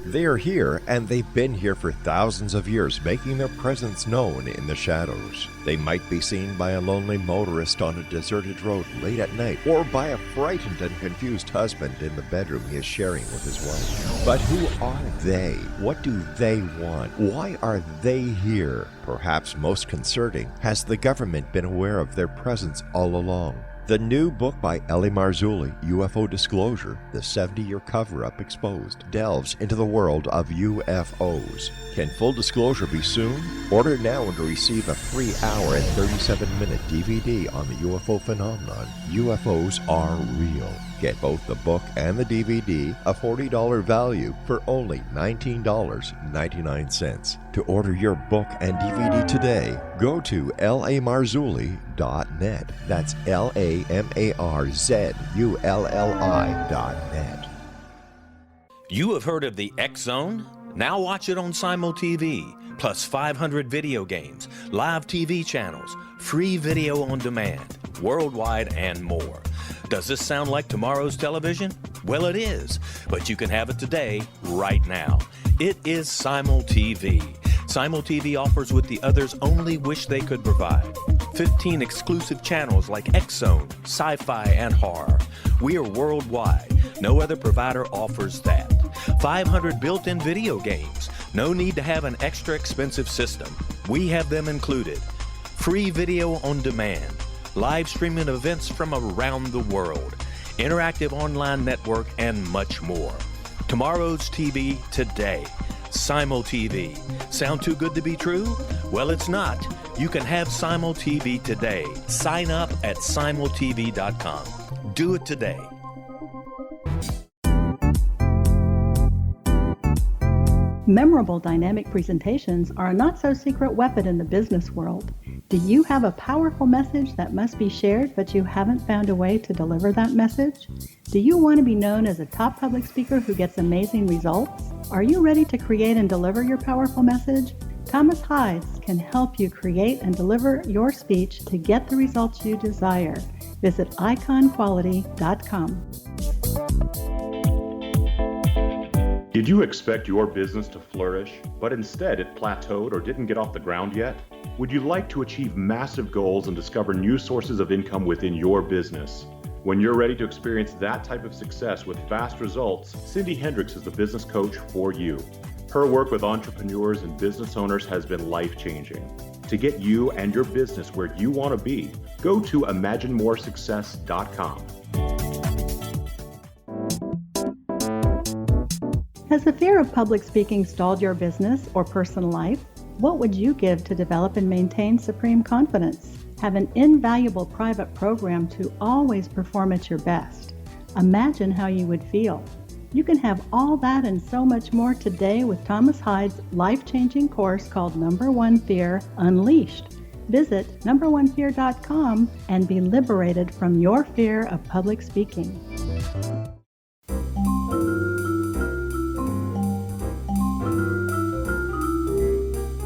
Speaker 1: They are here, and they've been here for thousands of years, making their presence known in the shadows. They might be seen by a lonely motorist on a deserted road late at night, or by a frightened and confused husband in the bedroom he is sharing with his wife. But who are they? What do they want? Why are they here? Perhaps most concerning, has the government been aware of their presence all along? The new book by REL-MAR, UFO Disclosure, the 70-year cover-up exposed, delves into the world of UFOs. Can full disclosure be soon? Order now and receive a free hour and 37-minute DVD on the UFO phenomenon. UFOs are real. Get both the book and the DVD, a $40 value, for only $19.99. To order your book and DVD today, go to lamarzulli.net. That's LAMARZULLI.net.
Speaker 8: You have heard of the X Zone? Now watch it on Simul TV, plus 500 video games, live TV channels, free video on demand, worldwide, and more. Does this sound like tomorrow's television? Well, it is, but you can have it today, right now. It is Simul TV. Simul TV offers what the others only wish they could provide. 15 exclusive channels like X Zone, sci-fi, and horror. We are worldwide. No other provider offers that. 500 built-in video games. No need to have an extra expensive system. We have them included. Free video on demand. Live streaming events from around the world, interactive online network, and much more. Tomorrow's TV today. Simul TV. Sound too good to be true? Well, it's not. You can have Simul TV today. Sign up at simultv.com. Do it today.
Speaker 9: Memorable dynamic presentations are a not-so-secret weapon in the business world. Do you have a powerful message that must be shared, but you haven't found a way to deliver that message? Do you want to be known as a top public speaker who gets amazing results? Are you ready to create and deliver your powerful message? Thomas Hides can help you create and deliver your speech to get the results you desire. Visit iconquality.com.
Speaker 10: Did you expect your business to flourish, but instead it plateaued or didn't get off the ground yet? Would you like to achieve massive goals and discover new sources of income within your business? When you're ready to experience that type of success with fast results, Cindy Hendricks is the business coach for you. Her work with entrepreneurs and business owners has been life-changing. To get you and your business where you want to be, go to imaginemoresuccess.com.
Speaker 9: Has the fear of public speaking stalled your business or personal life? What would you give to develop and maintain supreme confidence? Have an invaluable private program to always perform at your best. Imagine how you would feel. You can have all that and so much more today with Thomas Hides' life-changing course called Number One Fear Unleashed. Visit numberonefear.com and be liberated from your fear of public speaking.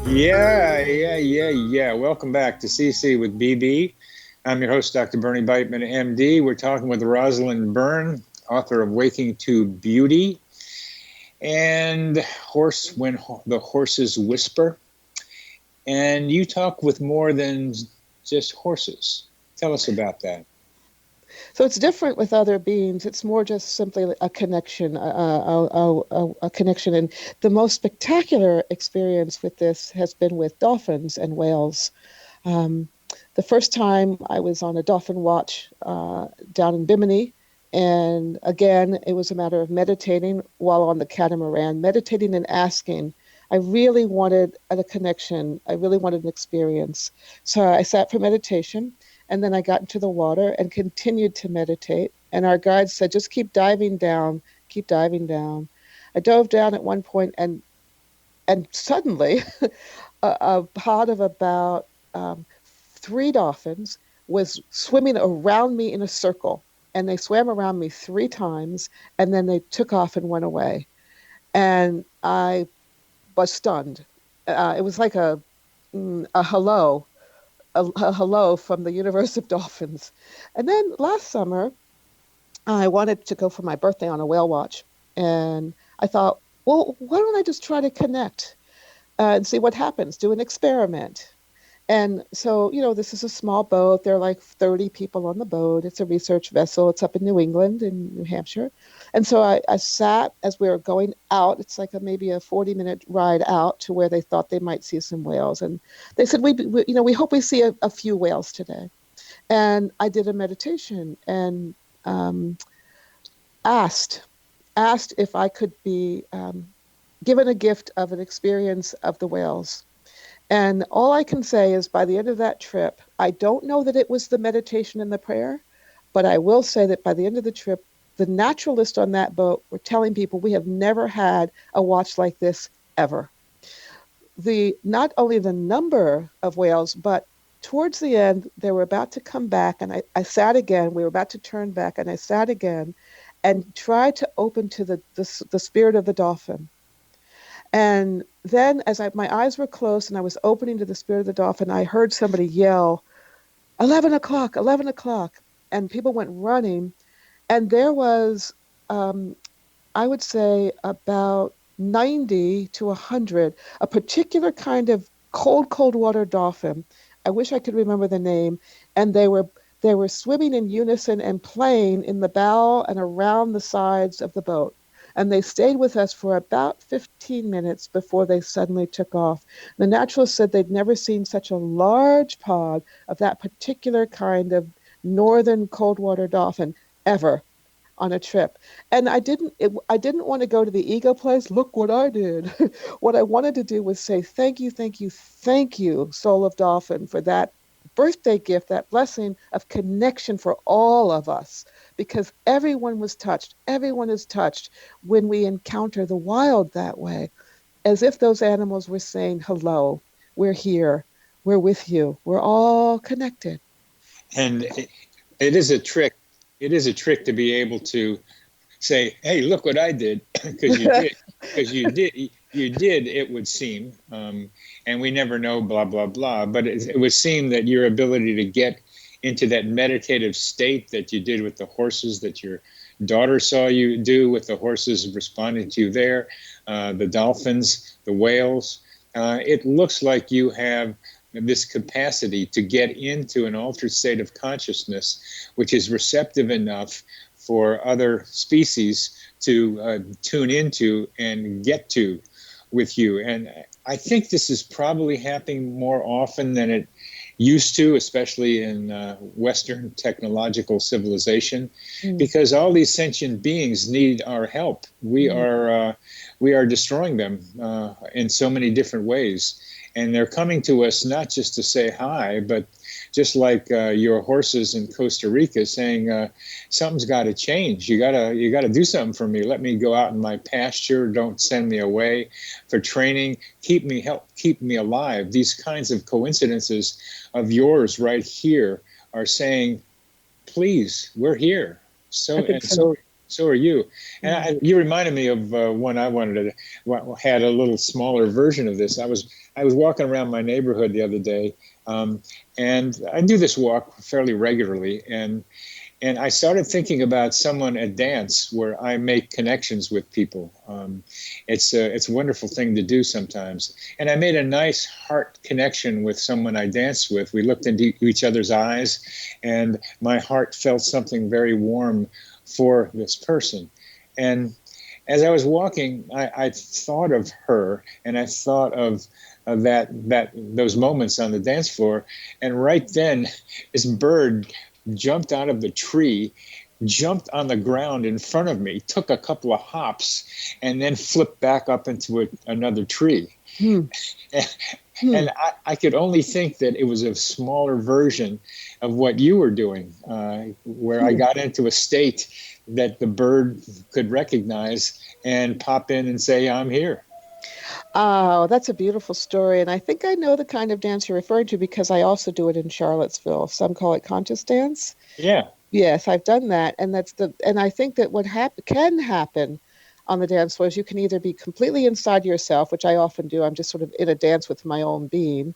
Speaker 2: Yeah. Welcome back to CC with BB. I'm your host, Dr. Bernie Beitman, MD. We're talking with Rosalyn W, author of Waking to Beauty and Horse When the Horses Whisper. And you talk with more than just horses. Tell us about that.
Speaker 3: So it's different with other beings. It's more just simply a connection, a connection. And the most spectacular experience with this has been with dolphins and whales. The first time I was on a dolphin watch down in Bimini, and again, it was a matter of meditating while on the catamaran, meditating and asking. I really wanted a connection. I really wanted an experience. So I sat for meditation, and then I got into the water and continued to meditate. And our guide said, just keep diving down, keep diving down. I dove down at one point, and suddenly a pod of about 3 dolphins was swimming around me in a circle. And they swam around me 3 times, and then they took off and went away. And I was stunned. It was like a hello, a hello from the universe of dolphins. And then last summer, I wanted to go for my birthday on a whale watch. And I thought, well, why don't I just try to connect and see what happens, do an experiment. And so, this is a small boat. There are like 30 people on the boat. It's a research vessel. It's up in New England and New Hampshire. And so I sat as we were going out. It's like maybe a 40-minute ride out to where they thought they might see some whales. And they said, we hope we see a few whales today. And I did a meditation and asked if I could be given a gift of an experience of the whales. And all I can say is by the end of that trip, I don't know that it was the meditation and the prayer, but I will say that by the end of the trip, the naturalists on that boat were telling people we have never had a watch like this ever. Not only the number of whales, but towards the end, they were about to come back, and I sat again. We were about to turn back, and I sat again and tried to open to the spirit of the dolphin. And then as my eyes were closed and I was opening to the spirit of the dolphin, I heard somebody yell, 11 o'clock, 11 o'clock. And people went running. And there was, I would say, about 90 to 100, a particular kind of cold water dolphin. I wish I could remember the name. And they were swimming in unison and playing in the bow and around the sides of the boat. And they stayed with us for about 15 minutes before they suddenly took off. The naturalists said they'd never seen such a large pod of that particular kind of northern cold water dolphin ever on a trip. And I didn't want to go to the ego place. Look what I did. What I wanted to do was say, thank you, soul of dolphin, for that birthday gift, that blessing of connection for all of us, because everyone was touched. Everyone is touched when we encounter the wild that way, as if those animals were saying, hello, we're here, we're with you, we're all connected.
Speaker 2: And it is a trick. It is a trick to be able to say, hey, look what I did, because you did, it would seem, and we never know, blah, blah, blah, but it would seem that your ability to get into that meditative state that you did with the horses, that your daughter saw you do with the horses responding to you there, the dolphins, the whales, it looks like you have this capacity to get into an altered state of consciousness, which is receptive enough for other species to tune into and get to with you. And I think this is probably happening more often than it used to, especially in Western technological civilization, because all these sentient beings need our help. We are destroying them in so many different ways. And they're coming to us not just to say hi, but just like your horses in Costa Rica saying, something's got to change. You gotta do something for me. Let me go out in my pasture. Don't send me away for training. Keep me alive. These kinds of coincidences of yours right here are saying, please, we're here. So are you. And you reminded me of one I wanted to had a little smaller version of this. I was walking around my neighborhood the other day, and I do this walk fairly regularly, and I started thinking about someone at dance where I make connections with people. It's a wonderful thing to do sometimes. And I made a nice heart connection with someone I danced with. We looked into each other's eyes, and my heart felt something very warm for this person. And as I was walking, I thought of her, and I thought of those moments on the dance floor. And right then, this bird jumped out of the tree, jumped on the ground in front of me, took a couple of hops, and then flipped back up into another tree. And I could only think that it was a smaller version of what you were doing, where I got into a state that the bird could recognize and pop in and say, I'm here.
Speaker 3: Oh, that's a beautiful story. And I think I know the kind of dance you're referring to because I also do it in Charlottesville. Some call it conscious dance.
Speaker 2: Yeah.
Speaker 3: Yes, I've done that. And I think that what can happen on the dance floor is you can either be completely inside yourself, which I often do. I'm just sort of in a dance with my own being,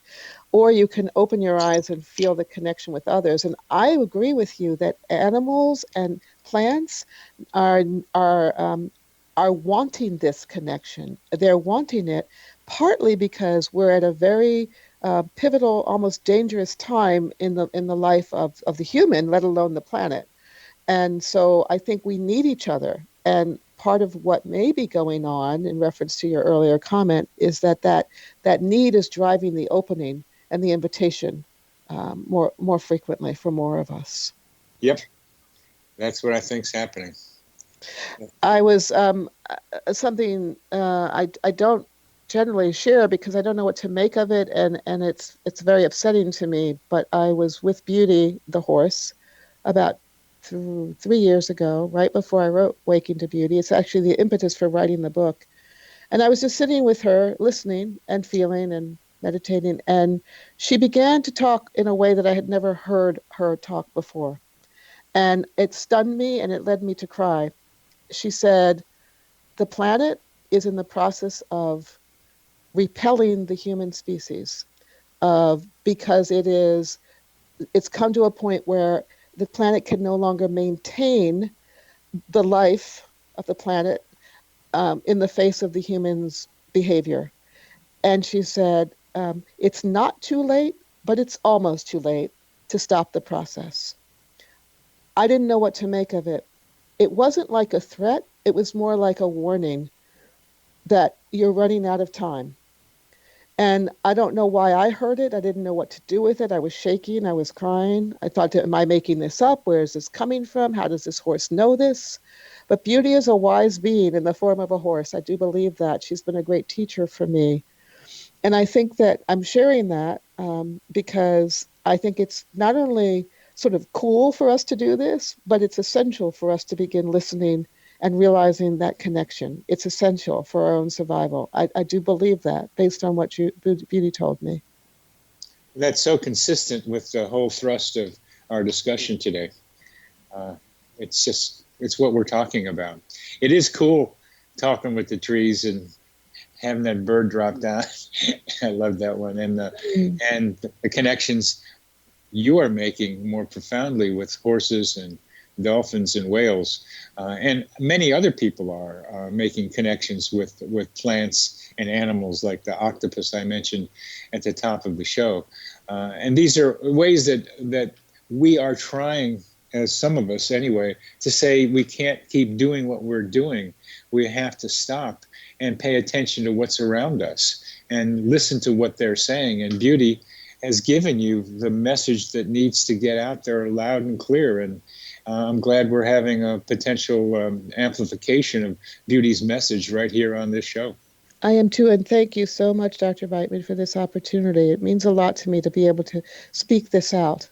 Speaker 3: or you can open your eyes and feel the connection with others. And I agree with you that animals and plants are wanting this connection. They're wanting it partly because we're at a very pivotal, almost dangerous time in the life of the human, let alone the planet. And so I think we need each other. And part of what may be going on, in reference to your earlier comment, is that need is driving the opening and the invitation more frequently for more of us.
Speaker 2: Yep. That's what I think's happening.
Speaker 3: I was something I don't generally share because I don't know what to make of it, and it's very upsetting to me. But I was with Beauty, the horse, about 3 years ago, right before I wrote Waking to Beauty. It's actually the impetus for writing the book. And I was just sitting with her, listening and feeling and meditating, and she began to talk in a way that I had never heard her talk before. And it stunned me and it led me to cry. She said, the planet is in the process of repelling the human species because it's come to a point where the planet can no longer maintain the life of the planet in the face of the human's behavior. And she said, it's not too late, but it's almost too late to stop the process. I didn't know what to make of it. It wasn't like a threat. It was more like a warning that you're running out of time. And I don't know why I heard it. I didn't know what to do with it. I was shaking. I was crying. I thought, am I making this up? Where is this coming from? How does this horse know this? But Beauty is a wise being in the form of a horse. I do believe that. She's been a great teacher for me. And I think that I'm sharing that because I think it's not only sort of cool for us to do this, but it's essential for us to begin listening and realizing that connection. It's essential for our own survival. I do believe that based on what Beauty told me.
Speaker 2: That's so consistent with the whole thrust of our discussion today. It's what we're talking about. It is cool talking with the trees and having that bird drop down. I love that one. And the connections you are making more profoundly with horses and dolphins and whales, and many other people are making connections with plants and animals like the octopus I mentioned at the top of the show. And these are ways that we are trying, as some of us anyway, to say we can't keep doing what we're doing. We have to stop and pay attention to what's around us and listen to what they're saying. And Beauty has given you the message that needs to get out there loud and clear. And I'm glad we're having a potential amplification of Beauty's message right here on this show.
Speaker 3: I am too, and thank you so much, Dr. Weitman, for this opportunity. It means a lot to me to be able to speak this out.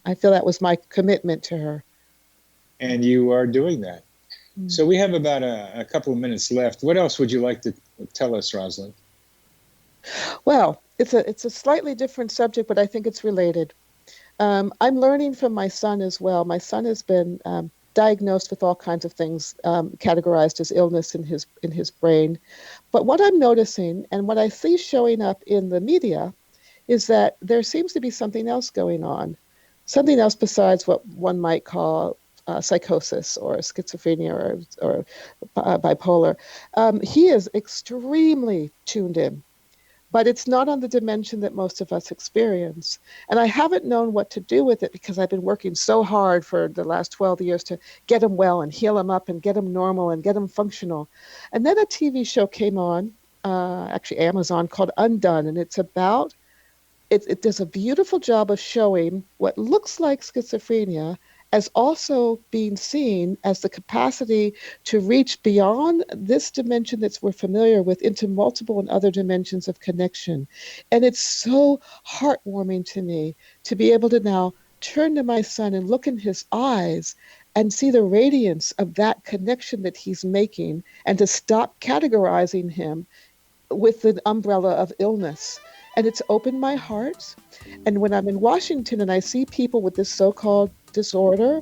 Speaker 3: I feel that was my commitment to her.
Speaker 2: And you are doing that. So we have about a couple of minutes left. What else would you like to tell us, Rosalyn?
Speaker 3: Well, it's a slightly different subject, but I think it's related. I'm learning from my son as well. My son has been diagnosed with all kinds of things, categorized as illness in his brain. But what I'm noticing and what I see showing up in the media is that there seems to be something else going on, something else besides what one might call psychosis or schizophrenia or bipolar. He is extremely tuned in, but it's not on the dimension that most of us experience. And I haven't known what to do with it because I've been working so hard for the last 12 years to get him well and heal him up and get him normal and get him functional. And then a TV show came on actually Amazon, called Undone, and it's about it does a beautiful job of showing what looks like schizophrenia as also being seen as the capacity to reach beyond this dimension that we're familiar with into multiple and other dimensions of connection. And it's so heartwarming to me to be able to now turn to my son and look in his eyes and see the radiance of that connection that he's making, and to stop categorizing him with the umbrella of illness. And it's opened my heart. And when I'm in Washington and I see people with this so-called disorder,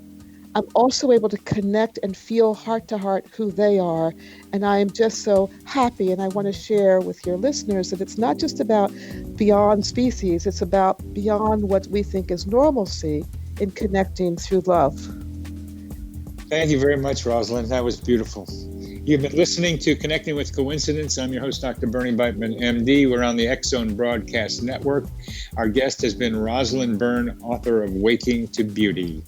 Speaker 3: I'm also able to connect and feel heart to heart who they are. And I am just so happy. And I want to share with your listeners that it's not just about beyond species, it's about beyond what we think is normalcy in connecting through love.
Speaker 2: Thank you very much, Rosalyn. That was beautiful. You've been listening to Connecting with Coincidence. I'm your host, Dr. Berne Beitman, MD. We're on the X-Zone Broadcast Network. Our guest has been Rosalyn W, author of Waking to Beauty.